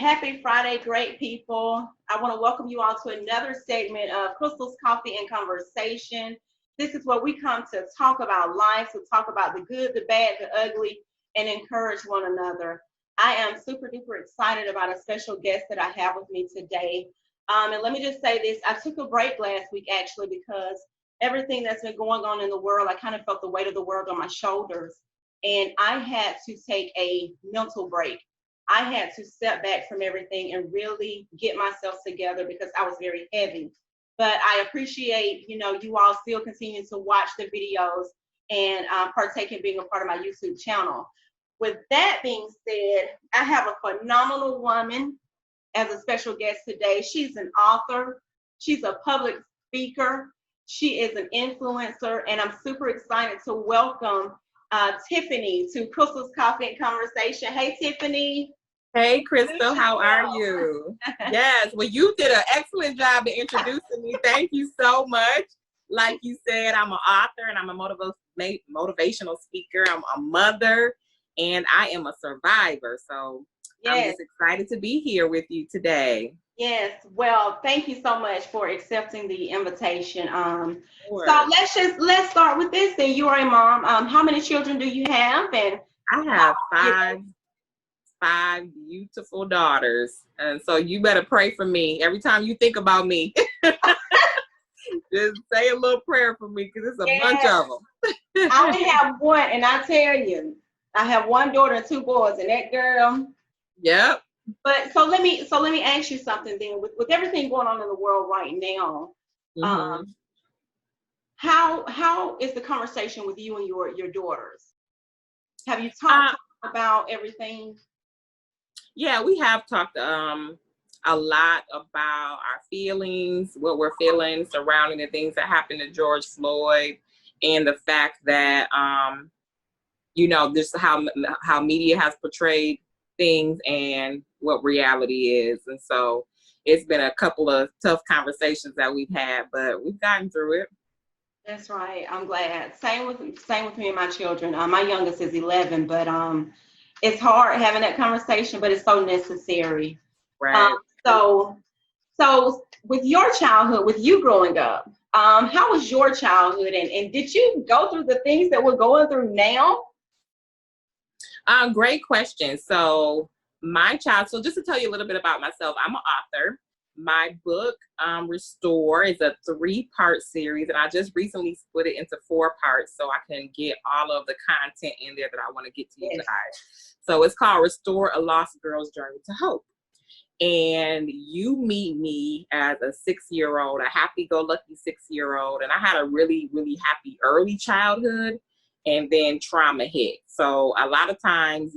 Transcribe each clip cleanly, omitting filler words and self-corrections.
Happy Friday, great people. I want to welcome you all to another segment of Crystal's Coffee and Conversation. This is where we come to talk about life, to talk about the good, the bad, the ugly, and encourage one another. I am super duper excited about a special guest that I have with me today. And let me just say this, I took a break last week actually because everything that's been going on in the world, I kind of felt the weight of the world on my shoulders. And I had to take a mental break. I had to step back from everything and really get myself together because I was very heavy. But I appreciate, you all still continue to watch the videos and partake in being a part of my YouTube channel. With that being said, I have a phenomenal woman as a special guest today. She's an author. She's a public speaker. She is an influencer, and I'm super excited to welcome Tiffany to Crystal's Coffee and Conversation. Hey, Tiffany. Hey, Crystal, how are you? Yes, well, you did an excellent job of introducing me. Thank you so much. Like you said, I'm an author and I'm a motivational speaker. I'm a mother and I am a survivor. So I'm just excited to be here with you today. Yes, well, thank you so much for accepting the invitation. So let's start with this. Then you are a mom. How many children do you have? And I have five beautiful daughters, and so you better pray for me every time you think about me. Just say a little prayer for me because it's a bunch of them. I only have one, and I tell you, I have one daughter and two boys, and that girl. Yep. But so let me ask you something then. With everything going on in the world right now, how is the conversation with you and your daughters? Have you talked about everything? Yeah, we have talked a lot about our feelings, what we're feeling surrounding the things that happened to George Floyd, and the fact that just how media has portrayed things and what reality is. And so it's been a couple of tough conversations that we've had, but we've gotten through it. That's right. I'm glad. Same with me and my children. My youngest is 11, but it's hard having that conversation, but it's so necessary. Right. So with your childhood, with you growing up, how was your childhood, and did you go through the things that we're going through now? Great question. So just to tell you a little bit about myself, I'm an author. My book, Restore, is a 3-part series, and I just recently split it into 4 parts so I can get all of the content in there that I want to get to you guys. So it's called Restore, a Lost Girl's Journey to Hope. And you meet me as a 6-year-old, a happy-go-lucky 6-year-old, and I had a really, really happy early childhood, and then trauma hit. So a lot of times,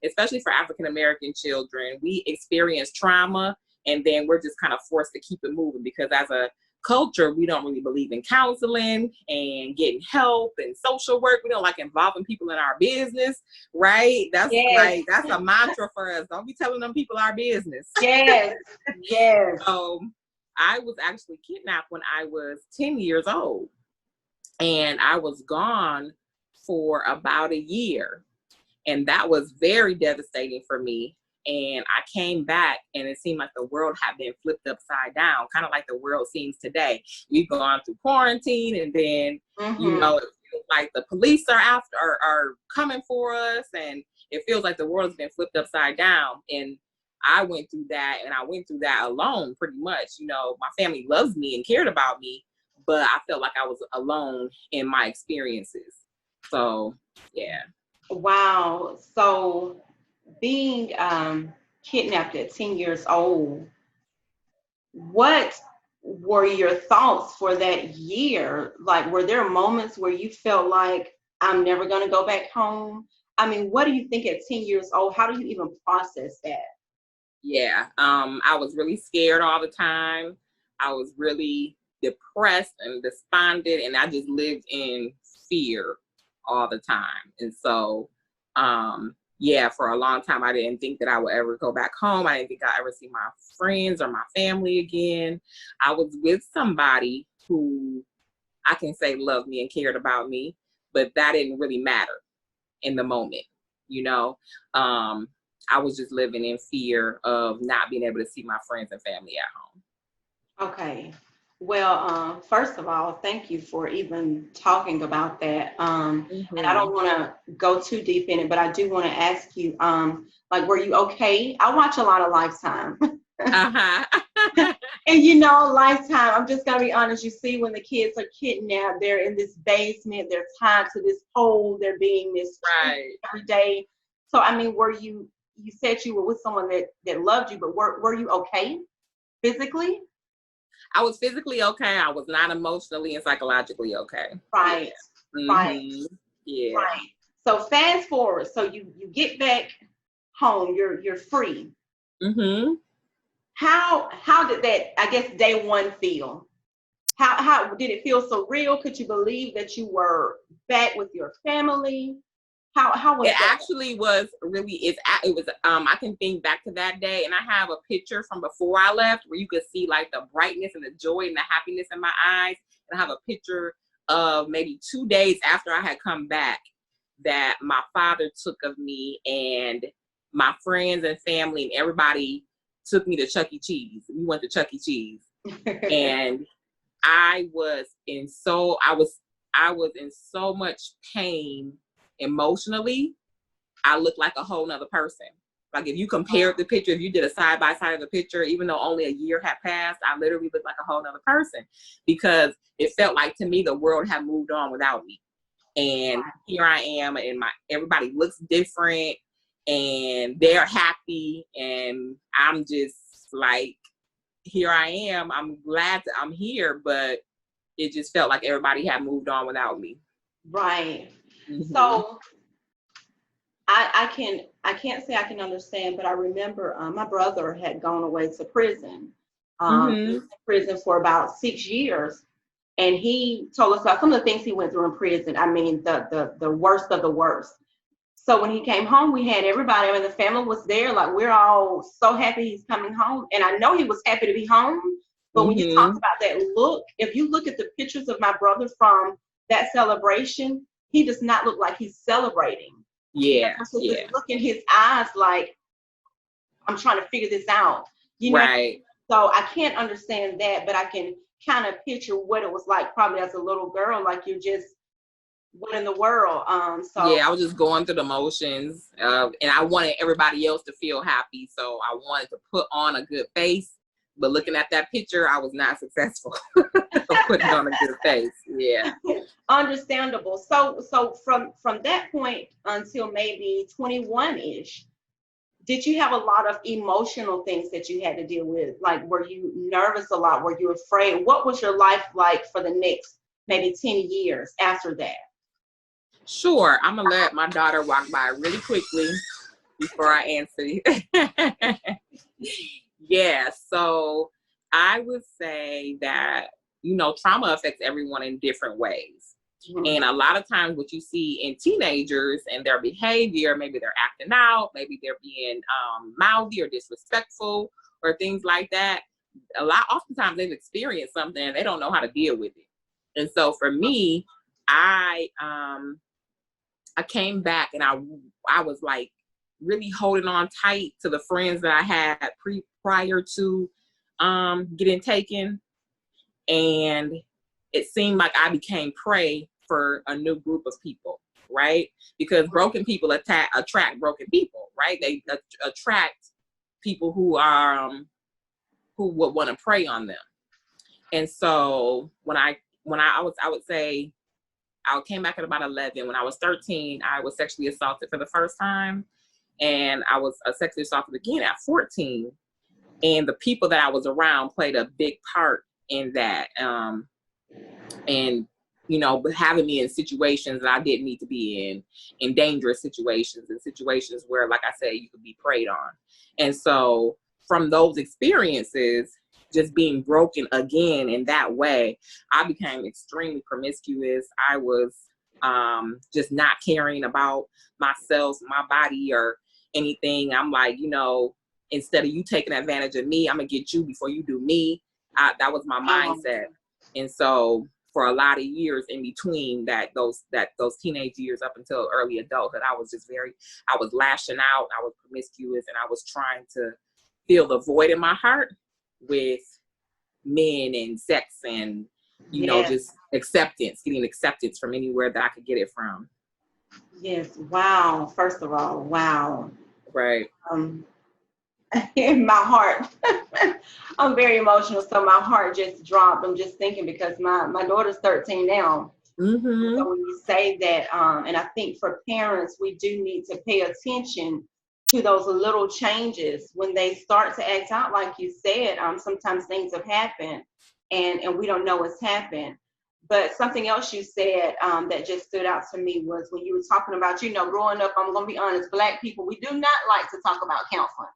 especially for African-American children, we experience trauma and then we're just kind of forced to keep it moving because as a culture, we don't really believe in counseling and getting help and social work. We don't like involving people in our business, right? That's that's a mantra for us. Don't be telling them people our business. Yes. So I was actually kidnapped when I was 10 years old. And I was gone for about a year. And that was very devastating for me. And I came back and it seemed like the world had been flipped upside down, kind of like the world seems today. We've gone through quarantine and then, it feels like the police are coming for us. And it feels like the world has been flipped upside down. And I went through that, and I went through that alone pretty much. My family loves me and cared about me, but I felt like I was alone in my experiences. So, yeah. Wow. So being kidnapped at 10 years old, what were your thoughts for that year? Like, were there moments where you felt like, I'm never going to go back home? I mean, what do you think at 10 years old? How do you even process that? Yeah. I was really scared all the time. I was really depressed and despondent, and I just lived in fear all the time. And so for a long time I didn't think that I would ever go back home. I didn't think I'd ever see my friends or my family again. I was with somebody who I can say loved me and cared about me, but that didn't really matter in the moment. I was just living in fear of not being able to see my friends and family at home. Okay. Well, first of all, thank you for even talking about that. And I don't want to go too deep in it, but I do want to ask you, like, were you okay? I watch a lot of Lifetime. Uh-huh. And you know, Lifetime, I'm just gonna be honest, you see when the kids are kidnapped, they're in this basement, they're tied to this pole, they're being mistreated Right. every day. So I mean, you said you were with someone that loved you, but were you okay physically? I was physically okay. I was not emotionally and psychologically okay. Right, Yeah. right, Yeah. right. So fast forward, so you get back home, you're free. Mm-hmm. How did that, I guess, day one feel? How did it feel so real? Could you believe that you were back with your family? How was It that? actually was really, it was, I can think back to that day, and I have a picture from before I left where you could see like the brightness and the joy and the happiness in my eyes. And I have a picture of maybe 2 days after I had come back that my father took of me, and my friends and family and everybody took me to Chuck E. Cheese. We went to Chuck E. Cheese, and I was in so much pain emotionally. I looked like a whole nother person. Like if you compared the picture, if you did a side by side of the picture, even though only a year had passed, I literally looked like a whole nother person, because it felt like to me the world had moved on without me. And here I am, and everybody looks different, and they're happy, and I'm just like, here I am. I'm glad that I'm here, but it just felt like everybody had moved on without me. Right. Mm-hmm. So I can't say I can understand, but I remember my brother had gone away to prison. He was in prison for about 6 years, and he told us about some of the things he went through in prison. I mean, the worst of the worst. So when he came home, we had everybody. I mean, the family was there. Like, we're all so happy he's coming home, and I know he was happy to be home. But when you talk about that look, if you look at the pictures of my brother from that celebration, he does not look like he's celebrating. Yeah. This look in his eyes, like, I'm trying to figure this out. You know? Right. So I can't understand that, but I can kind of picture what it was like probably as a little girl. Like, you're just, what in the world? Yeah, I was just going through the motions, and I wanted everybody else to feel happy, so I wanted to put on a good face. But looking at that picture, I was not successful putting on a good face. Yeah. Understandable. So from that point until maybe 21-ish, did you have a lot of emotional things that you had to deal with? Like, were you nervous a lot? Were you afraid? What was your life like for the next maybe 10 years after that? Sure. I'm going to let my daughter walk by really quickly before I answer. Yeah. So I would say that, trauma affects everyone in different ways. And a lot of times what you see in teenagers and their behavior, maybe they're acting out, maybe they're being mouthy or disrespectful or things like that. Oftentimes they've experienced something and they don't know how to deal with it. And so for me, I came back, and I was like really holding on tight to the friends that I had prior to getting taken. And it seemed like I became prey for a new group of people, right? Because broken people attract broken people, right? They attract people who would want to prey on them. And so when I would say I came back at about 11. When I was 13, I was sexually assaulted for the first time, and I was sexually assaulted again at 14. And the people that I was around played a big part in that. And having me in situations that I didn't need to be in dangerous situations, in situations where, like I said, you could be preyed on. And so from those experiences, just being broken again in that way, I became extremely promiscuous. I was just not caring about myself, my body, or anything. I'm like, instead of you taking advantage of me, I'm gonna get you before you do me. That was my mindset. And so for a lot of years in between those teenage years up until early adulthood. I was lashing out, I was promiscuous, and I was trying to fill the void in my heart with men and sex and, just getting acceptance from anywhere that I could get it from. Yes. Wow. First of all, wow. Right. In my heart, I'm very emotional, so my heart just dropped. I'm just thinking because my daughter's 13 now. Mm-hmm. So when you say that, and I think for parents, we do need to pay attention to those little changes when they start to act out, like you said. Sometimes things have happened, and we don't know what's happened. But something else you said that just stood out to me was when you were talking about, growing up. I'm gonna be honest, Black people, we do not like to talk about counseling.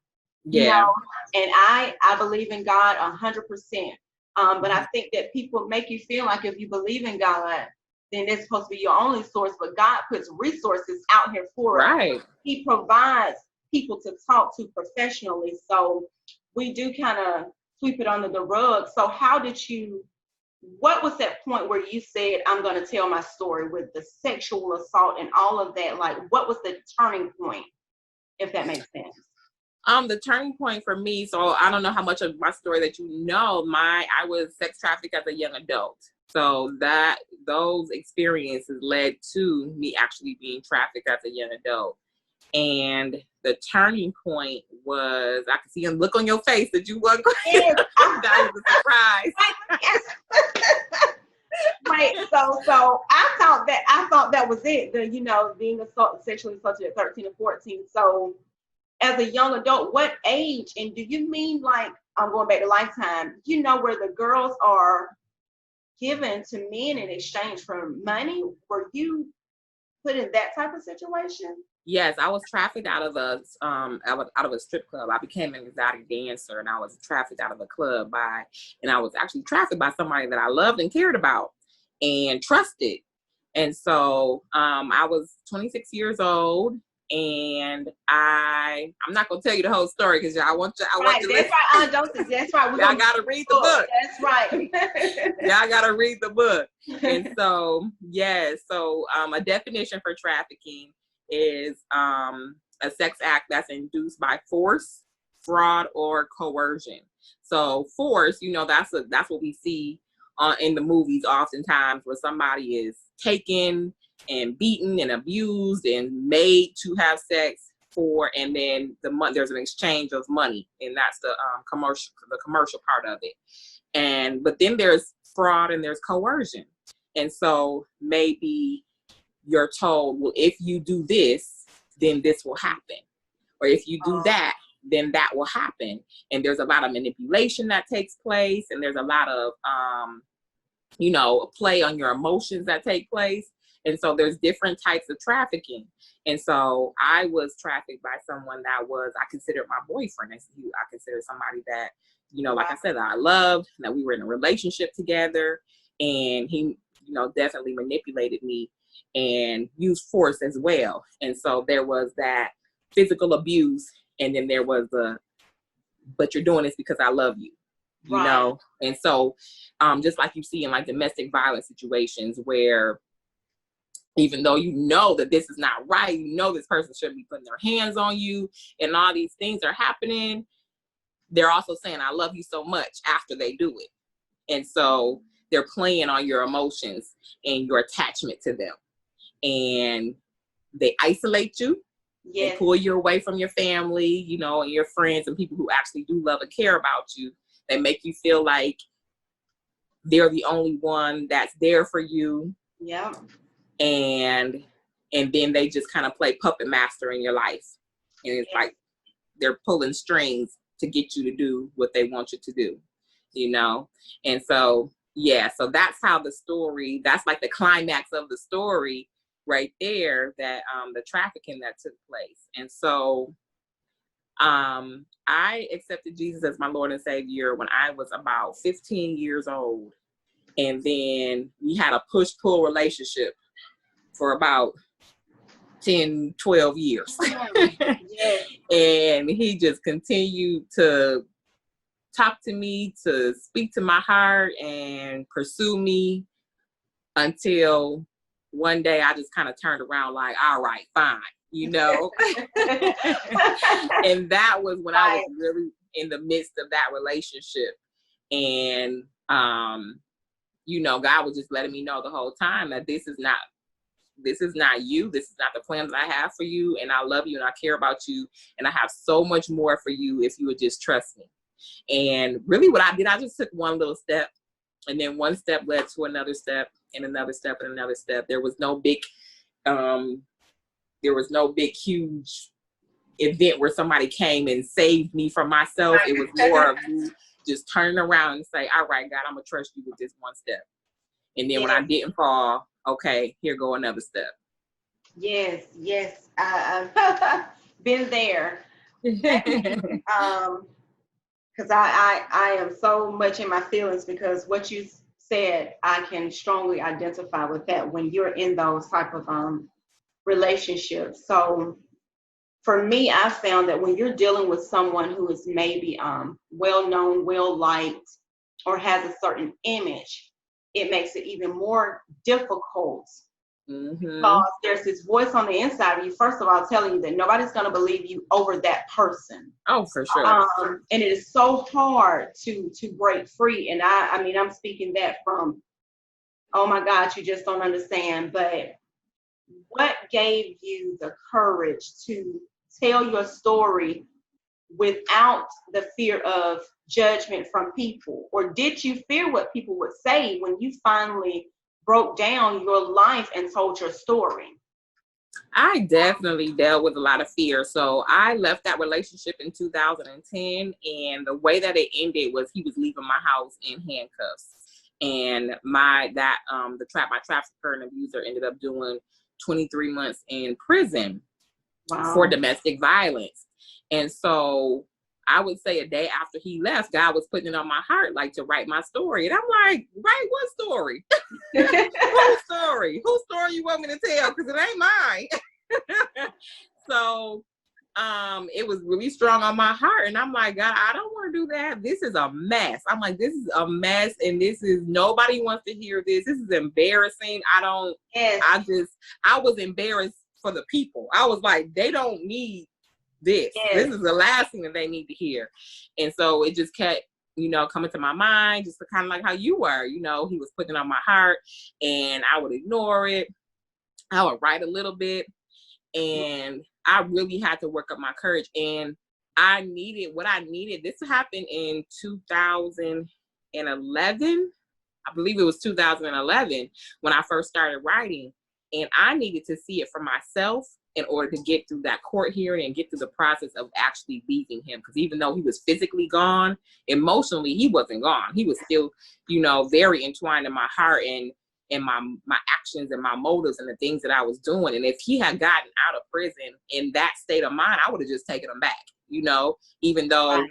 Yeah. And I believe in God 100%. But I think that people make you feel like if you believe in God, then it's supposed to be your only source. But God puts resources out here for us. He provides people to talk to professionally. So we do kind of sweep it under the rug. So what was that point where you said, I'm going to tell my story with the sexual assault and all of that? Like, what was the turning point, if that makes sense? The turning point for me, so I don't know how much of my story that I was sex trafficked as a young adult. So those experiences led to me actually being trafficked as a young adult. And the turning point was, I could see a look on your face that you weren't going to. That was a surprise. Right. So I thought that was it. Being sexually assaulted at 13 or 14. So as a young adult, what age? And do you mean, like, I'm going back to Lifetime, where the girls are given to men in exchange for money? Were you put in that type of situation? Yes, I was trafficked out of a strip club. I became an exotic dancer, and I was trafficked out of a club and I was actually trafficked by somebody that I loved and cared about and trusted. And so I was 26 years old, and I'm not gonna tell you the whole story because I want you. That's right, that's right. Y'all gotta read the book. That's right. Y'all gotta read the book. And so, a definition for trafficking is a sex act that's induced by force, fraud, or coercion. So force, that's what we see in the movies oftentimes, where somebody is taken and beaten and abused and made to have sex for, and then there's an exchange of money, and that's the commercial part of it. But then there's fraud and there's coercion. And so maybe you're told, well, if you do this, then this will happen. Or if you do that, then that will happen. And there's a lot of manipulation that takes place. And there's a lot of, play on your emotions that take place. And so there's different types of trafficking. And so I was trafficked by someone that I considered my boyfriend. I considered somebody that, like I said, that I loved, that we were in a relationship together. And he, definitely manipulated me and used force as well. And so there was that physical abuse. And then there was but you're doing this because I love you, And so just like you see in like domestic violence situations where even though that this is not right, this person shouldn't be putting their hands on you and all these things are happening, they're also saying, I love you so much after they do it. And so they're playing on your emotions and your attachment to them. And they isolate you. Yes. They pull you away from your family, and your friends and people who actually do love and care about you. They make you feel like they're the only one that's there for you. Yeah. And then they just kind of play puppet master in your life. And it's like they're pulling strings to get you to do what they want you to do, And so, so that's how that's like the climax of the story right there, that the trafficking that took place. And so I accepted Jesus as my Lord and Savior when I was about 15 years old. And then we had a push-pull relationship for about 10, 12 years. Yes. And he just continued to talk to me, to speak to my heart and pursue me until one day I just kind of turned around like, all right, fine, you know. And that was when I was really in the midst of that relationship. And, you know, God was just letting me know the whole time that this is not you. This is not the plans I have for you. And I love you and I care about you. And I have so much more for you if you would just trust me. And really what I did, I just took one little step, and then one step led to another step and another step and another step. There was no big, huge event where somebody came and saved me from myself. It was more of you just turning around and say, all right, God, I'm gonna trust you with this one step. And then when I didn't fall, okay, here go another step. Yes, I've been there. Because I am so much in my feelings, because what you said, I can strongly identify with that when you're in those type of relationships. So for me, I found that when you're dealing with someone who is maybe well-known, well-liked, or has a certain image, it makes it even more difficult. Because there's this voice on the inside of you, first of all, telling you that nobody's going to believe you over that person. Oh, for sure. And it is so hard to break free. And I mean, I'm speaking that from, oh my God, you just don't understand. But what gave you the courage to tell your story without the fear of judgment from people? Or did you fear what people would say when you finally broke down your life and told your story? I definitely dealt with a lot of fear. So I left that relationship in 2010, and the way that it ended was he was leaving my house in handcuffs. And my trafficker and abuser ended up doing 23 months in prison for domestic violence. And so I would say a day after he left, God was putting it on my heart, like, to write my story. And I'm like, write what story? Whose story? Whose story you want me to tell? Because it ain't mine. So it was really strong on my heart. And I'm like, God, I don't want to do that. This is a mess. I'm like, this is a mess. And nobody wants to hear this. This is embarrassing. I was embarrassed for the people. I was like, they don't need this. This is the last thing that they need to hear. And so it just kept, coming to my mind, just kind of like how you were, he was putting it on my heart, and I would ignore it. I would write a little bit, and I really had to work up my courage. And I needed this happened in 2011. I believe it was 2011 when I first started writing, and I needed to see it for myself in order to get through that court hearing and get through the process of actually leaving him. Because even though he was physically gone, emotionally, he wasn't gone. He was still, very entwined in my heart and my actions and my motives and the things that I was doing. And if he had gotten out of prison in that state of mind, I would have just taken him back, even though,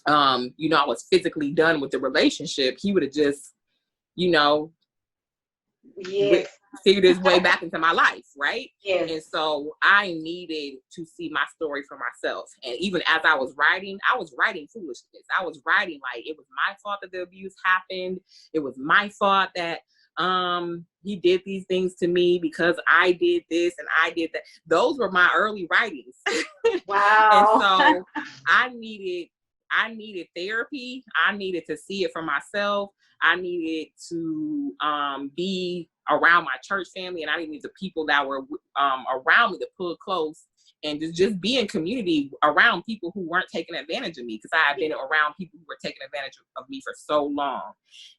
I was physically done with the relationship. He would have just, figured his way back into my life, right? Yes. And so I needed to see my story for myself. And even as I was writing foolishness. I was writing like it was my fault that the abuse happened. It was my fault that he did these things to me because I did this and I did that. Those were my early writings. Wow. And so I needed therapy. I needed to see it for myself. I needed to be around my church family, and I needed the people that were around me to pull close and just be in community around people who weren't taking advantage of me, because I had been around people who were taking advantage of me for so long.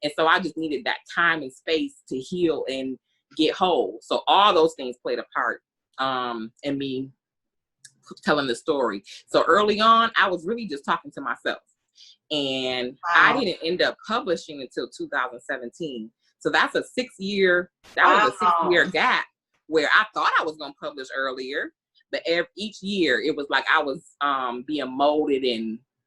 And so I just needed that time and space to heal and get whole. So all those things played a part in me telling the story. So early on, I was really just talking to myself. And I didn't end up publishing until 2017. So that's a 6-year gap where I thought I was going to publish earlier. But each year it was like I was being molded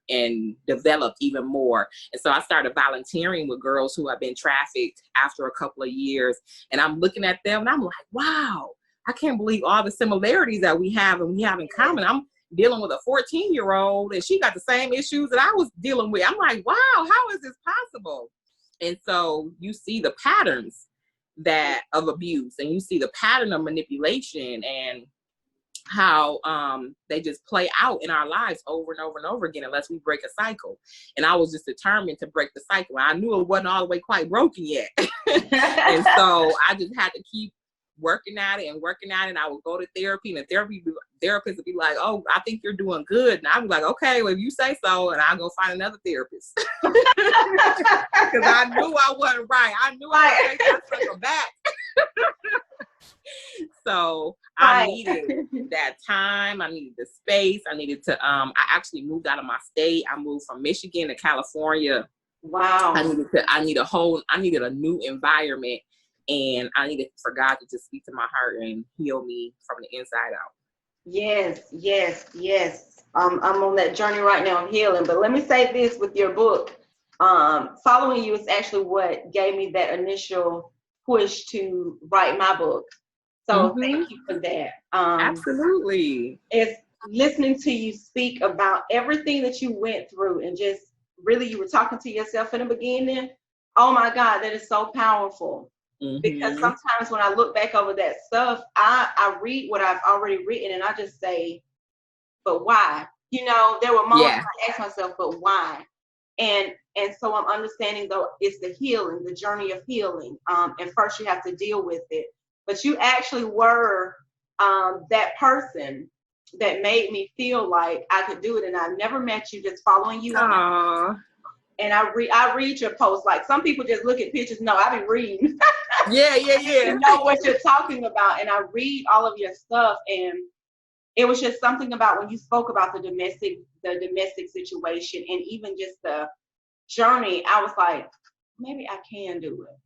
and developed even more. And so I started volunteering with girls who have been trafficked after a couple of years. And I'm looking at them and I'm like, wow, I can't believe all the similarities that we have and we have in common. I'm dealing with a 14-year-old and she got the same issues that I was dealing with. I'm like, wow, how is this possible? And so you see the patterns that of abuse, and you see the pattern of manipulation and how they just play out in our lives over and over and over again unless we break a cycle. And I was just determined to break the cycle. I knew it wasn't all the way quite broken yet. And so I just had to keep working at it. And I would go to therapy, and the therapist would be like, "Oh, I think you're doing good." And I'd be like, "Okay, well, if you say so," and I'll go find another therapist. Because I knew I wasn't right. I knew I was taking that sucker back. So I needed that time. I needed the space. I needed to, I actually moved out of my state. I moved from Michigan to California. Wow. I needed a new environment, and I needed for God to just speak to my heart and heal me from the inside out. Yes. I'm on that journey right now of healing. But let me say this with your book. Following you is actually what gave me that initial push to write my book. So thank you for that. Absolutely. It's listening to you speak about everything that you went through, and just really you were talking to yourself in the beginning. Oh my God, that is so powerful. Because sometimes when I look back over that stuff, I read what I've already written, and I just say, but why? You know, there were moments when I asked myself, but why? And so I'm understanding, though, it's the healing, the journey of healing. And first you have to deal with it. But you actually were that person that made me feel like I could do it. And I never met you, just following you on. And I read your posts. Like, some people just look at pictures. No, I be reading. Yeah. You know what you're talking about. And I read all of your stuff. And it was just something about when you spoke about the domestic situation, and even just the journey, I was like, maybe I can do it.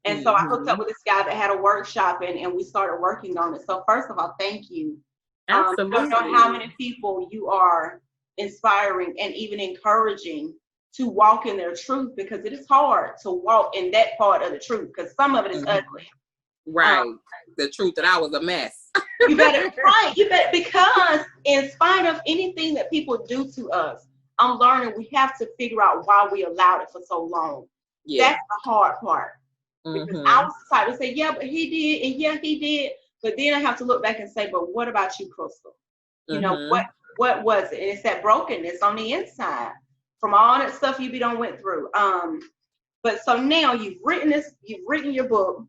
And so I hooked up with this guy that had a workshop, and we started working on it. So first of all, thank you. Absolutely. I don't know how many people you are inspiring and even encouraging to walk in their truth, because it is hard to walk in that part of the truth, because some of it is ugly. Right. The truth that I was a mess. You better, because in spite of anything that people do to us, I'm learning we have to figure out why we allowed it for so long. Yeah. That's the hard part. Because I was the type to say, yeah, but he did, and yeah, he did. But then I have to look back and say, but what about you, Crystal? You know, what was it? And it's that brokenness on the inside from all that stuff you done went through. But so now you've written your book,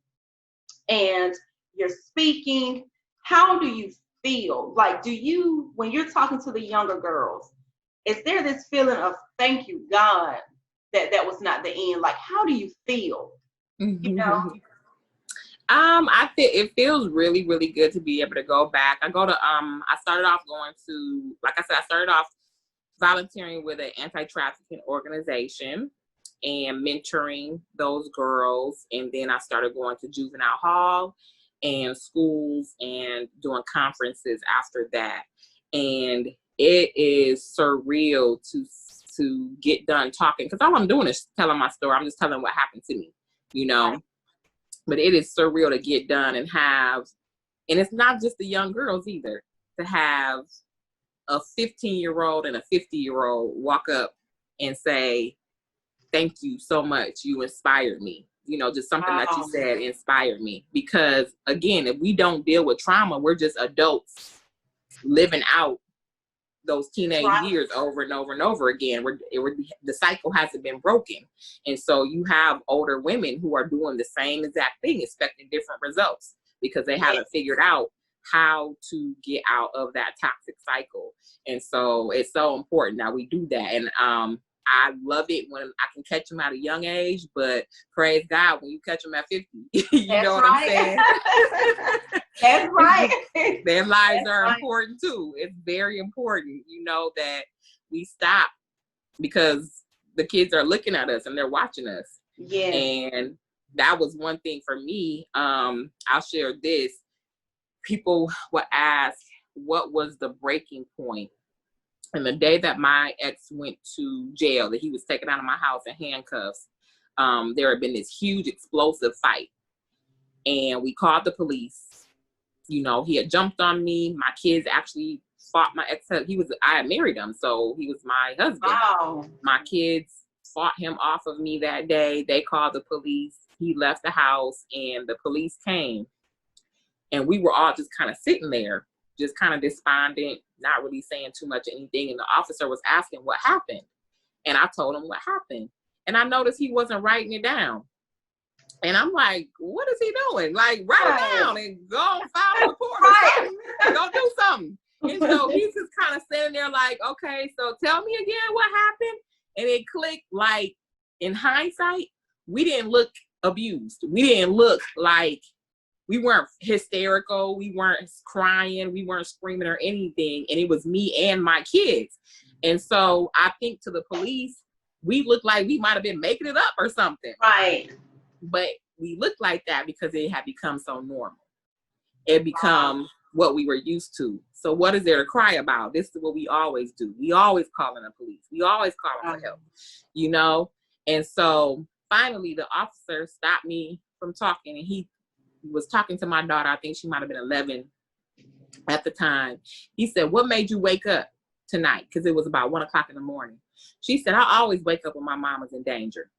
and you're speaking. How do you feel? Like, when you're talking to the younger girls, is there this feeling of thank you, God, that was not the end? Like, how do you feel? You know? I feel it feels really, really good to be able to go back. I started off volunteering with an anti-trafficking organization and mentoring those girls. And then I started going to juvenile hall and schools and doing conferences after that. And it is surreal to get done talking, because all I'm doing is telling my story. I'm just telling what happened to me, you know. Right. But it is surreal to get done and it's not just the young girls either, to have a 15-year-old and a 50-year-old walk up and say, thank you so much. You inspired me. You know, just something that you said inspired me. Because again, if we don't deal with trauma, we're just adults living out those teenage years over and over and over again. The cycle hasn't been broken. And so you have older women who are doing the same exact thing, expecting different results, because they haven't figured out how to get out of that toxic cycle. And so it's so important that we do that. And I love it when I can catch them at a young age, but praise God when you catch them at 50. You know what I'm saying? That's right. Their lives are important too. It's very important, you know, that we stop, because the kids are looking at us and they're watching us. Yeah. And that was one thing for me. I'll share this. People would ask, what was the breaking point? And the day that my ex went to jail, that he was taken out of my house in handcuffs, there had been this huge explosive fight. And we called the police. You know, he had jumped on me. My kids actually fought my ex. I had married him, so he was my husband. Wow. My kids fought him off of me that day. They called the police. he left the house and the police came, and we were all just kind of sitting there, just kind of despondent, not really saying too much anything. And the officer was asking what happened. And I told him what happened. And I noticed he wasn't writing it down. And I'm like, what is he doing? Like, write it down and go file a report or something. Go do something. And so he's just kind of sitting there like, okay, so tell me again what happened. And it clicked, like, in hindsight, we didn't look abused. We didn't look like, we weren't hysterical. We weren't crying. We weren't screaming or anything. And it was me and my kids. And so I think to the police, we looked like we might have been making it up or something. Right. But we looked like that because it had become so normal. It become what we were used to. So what is there to cry about? This is what we always do. We always call in the police. We always call for help, you know? And so finally the officer stopped me from talking, and he was talking to my daughter. I think she might have been 11 at the time. He said, what made you wake up tonight? Because it was about 1 o'clock in the morning. She said, I always wake up when my mama's in danger.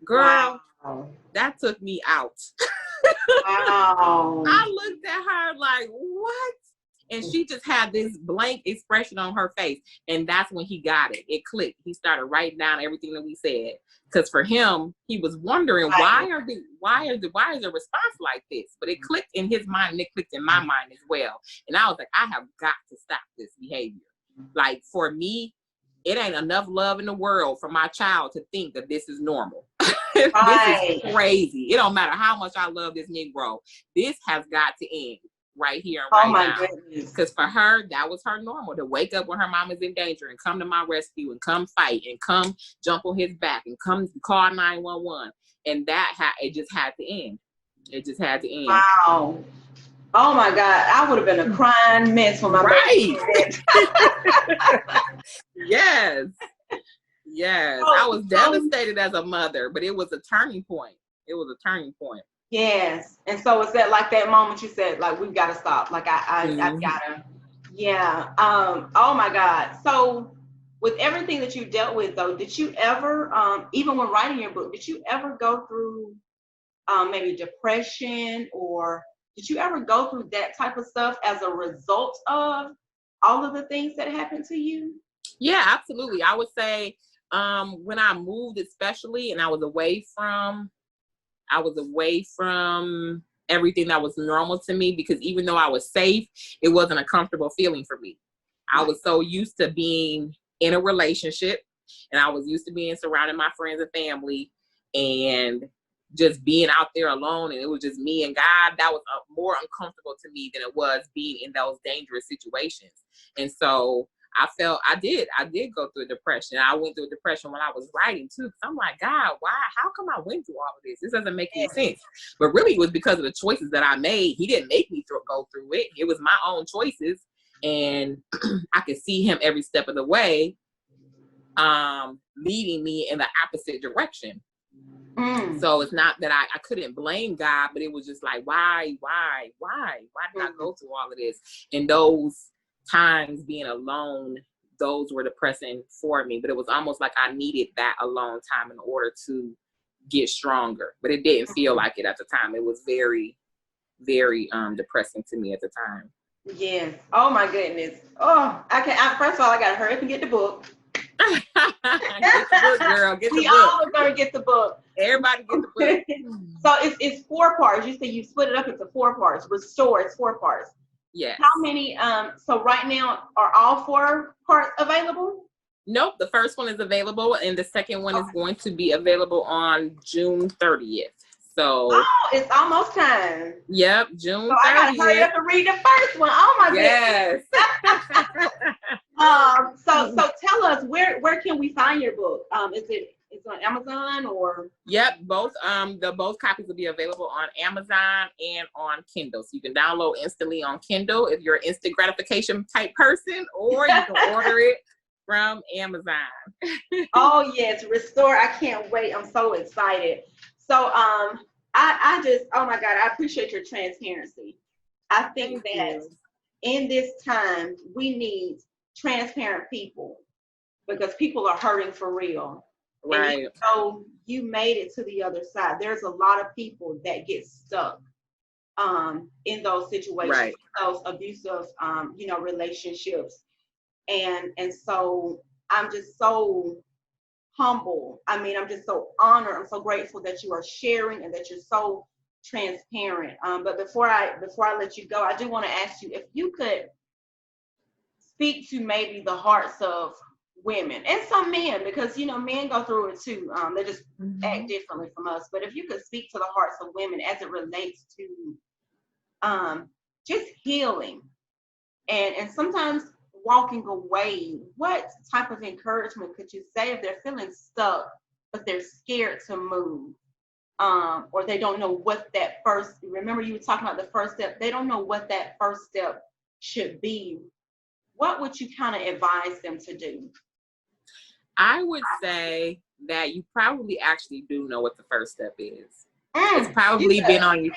Girl, that took me out. Wow. I looked at her like, what? And she just had this blank expression on her face. And that's when he got it. It clicked. He started writing down everything that we said. Because for him, he was wondering, why is the response like this? But it clicked in his mind, and it clicked in my mind as well. And I was like, I have got to stop this behavior. Like, for me, it ain't enough love in the world for my child to think that this is normal. This is crazy. It don't matter how much I love this Negro. This has got to end right here and right now. Because for her, that was her normal, to wake up when her mom is in danger and come to my rescue and come fight and come jump on his back and come call 911. And it just had to end. It just had to end. Wow. Oh my God, I would have been a crying mess for my baby. Yes. Yes. I was devastated as a mother, but it was a turning point. It was a turning point. Yes. And so is that like that moment you said, like, we've got to stop. Like I've gotta. Yeah. Oh my God. So with everything that you dealt with though, did you ever, even when writing your book, did you ever go through maybe depression, or did you ever go through that type of stuff as a result of all of the things that happened to you? Yeah, absolutely. I would say when I moved, especially, and I was away from everything that was normal to me, because even though I was safe, it wasn't a comfortable feeling for me. I was so used to being in a relationship, and I was used to being surrounded by my friends and family, and just being out there alone, and it was just me and God. That was more uncomfortable to me than it was being in those dangerous situations. And so I did go through a depression. I went through a depression when I was writing too, because I'm like, God, why? How come I went through all of this? This doesn't make any sense. But really, it was because of the choices that I made. He didn't make me go through it. It was my own choices, and I could see him every step of the way, leading me in the opposite direction. So it's not that I couldn't blame God, but it was just like, why did I go through all of this? And those times being alone, those were depressing for me, but it was almost like I needed that alone time in order to get stronger. But it didn't feel like it at the time. It was very, very depressing to me at the time. Yes. Oh my goodness. Oh, first of all, I gotta hurry up and get the book. Get the book, girl. Get the book. We all are gonna get the book. Everybody get the book. So it's 4 parts. You say you split it up into 4 parts. Restore, it's 4 parts. Yes. How many? So right now, are all 4 parts available? Nope. The first one is available, and the second one is going to be available on June 30th. So it's almost time. Yep, June 30th. So I gotta hurry up and read the first one. Oh my goodness. So tell us, where can we find your book? It's on Amazon or? Yep, both copies will be available on Amazon and on Kindle. So you can download instantly on Kindle if you're an instant gratification type person, or you can order it from Amazon. Oh yes, Restore. I can't wait. I'm so excited. So I just, oh my God, I appreciate your transparency. I think that in this time we need transparent people, because people are hurting for real. And Right. even though you made it to the other side, there's a lot of people that get stuck in those situations, Right. those abusive, relationships. And so I'm just so humble. I mean, I'm just so honored. I'm so grateful that you are sharing and that you're so transparent. But before I let you go, I do want to ask you if you could speak to maybe the hearts of women and some men, because men go through it too. They just act differently from us. But if you could speak to the hearts of women as it relates to just healing and sometimes walking away, what type of encouragement could you say if they're feeling stuck but they're scared to move, or they don't know what that first, remember you were talking about the first step, they don't know what that first step should be, what would you kind of advise them to do? I would say that you probably actually do know what the first step is. It's probably been on you.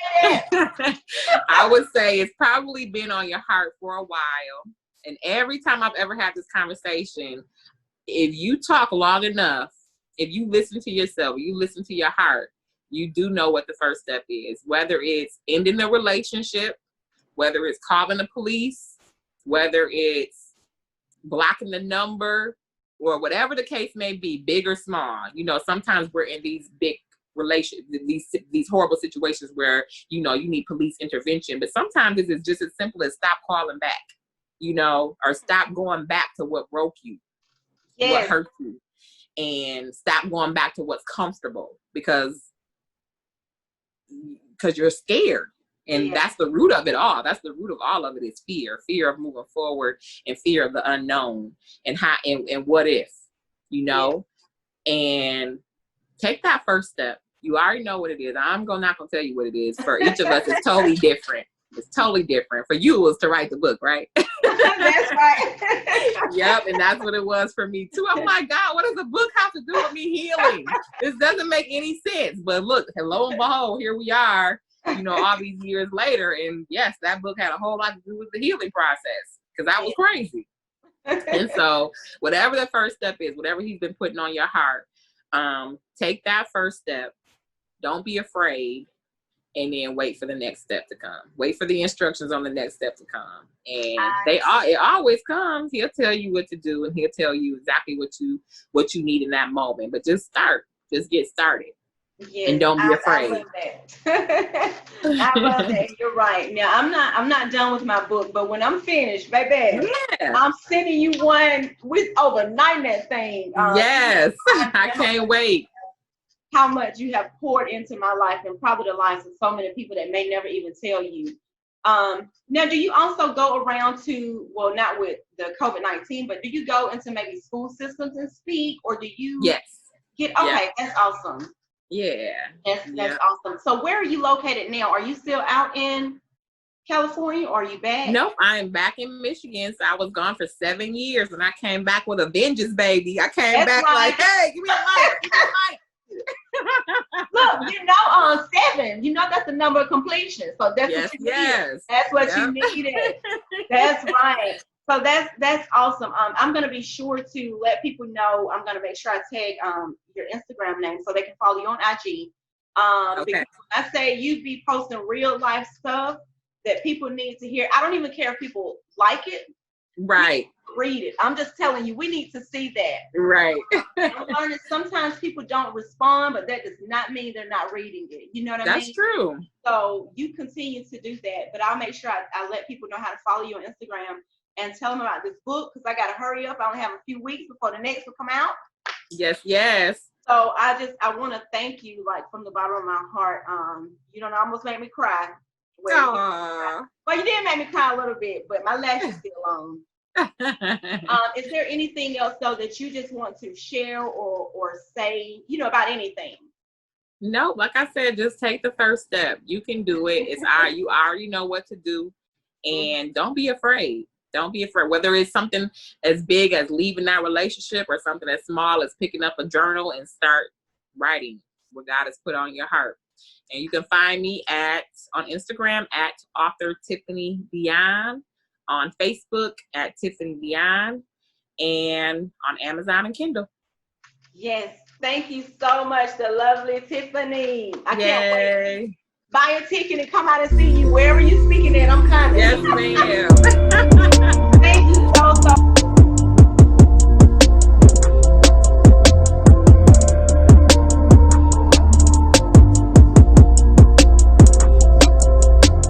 I would say it's probably been on your heart for a while. And every time I've ever had this conversation, if you talk long enough, if you listen to yourself, you listen to your heart, you do know what the first step is. Whether it's ending the relationship, whether it's calling the police, whether it's blocking the number, or whatever the case may be, big or small. Sometimes we're in these big these horrible situations where you need police intervention, but sometimes it's just as simple as stop calling back, or stop going back to what broke you, what hurt you, and stop going back to what's comfortable because you're scared. And that's the root of it all. That's the root of all of it is fear of moving forward and fear of the unknown and what if, and take that first step. You already know what it is. I'm not gonna tell you what it is. For each of us, it's totally different. It's totally different. For you, it was to write the book, right? That's right. Yep, and that's what it was for me too. Oh my God, what does the book have to do with me healing? This doesn't make any sense. But look, hello and behold, here we are, all these years later. And yes, that book had a whole lot to do with the healing process because I was crazy. And so whatever the first step is, whatever he's been putting on your heart, take that first step. Don't be afraid. And then wait for the next step to come. Wait for the instructions on the next step to come. And it always comes. He'll tell you what to do and he'll tell you exactly what you need in that moment. But just start. Just get started. Yes, and don't be afraid. I love that. I love that. You're right. Now I'm not done with my book, but when I'm finished, baby, I'm sending you one with overnight that thing. Yes. I can't wait. How much you have poured into my life and probably the lives of so many people that may never even tell you. Now, do you also go around to, well, not with the COVID-19, but do you go into maybe school systems and speak, or do you that's awesome. Yeah. That's awesome. So where are you located now? Are you still out in California or are you back? Nope, I am back in Michigan. So I was gone for 7 years and I came back with a vengeance, baby. I came back like, hey, give me a mic, give me a mic. Look, 7, that's the number of completion. So that's what you needed. That's what you needed. That's right. So that's awesome. I'm gonna be sure to let people know. I'm gonna make sure I tag your Instagram name so they can follow you on IG. Because I say you be posting real life stuff that people need to hear. I don't even care if people like it. Right. Read it. I'm just telling you, we need to see that. Right. I'm learning sometimes people don't respond, but that does not mean they're not reading it. You know what I mean? That's true. So you continue to do that, but I'll make sure I let people know how to follow you on Instagram and tell them about this book because I got to hurry up. I only have a few weeks before the next will come out. Yes. So I want to thank you like from the bottom of my heart. Almost made me cry. Well, you did make me cry a little bit, but my lashes still on. Is there anything else though that you just want to share or say, about anything? No, like I said, just take the first step. You can do it. You already know what to do, and don't be afraid. Don't be afraid. Whether it's something as big as leaving that relationship or something as small as picking up a journal and start writing what God has put on your heart. And you can find me on Instagram at author Tiffany Dion, on Facebook at Tiffany Dion, and on Amazon and Kindle. Yes. Thank you so much, the lovely Tiffany. I can't wait. Yay. Buy a ticket and come out and see you wherever you're speaking at. I'm coming. Yes, ma'am.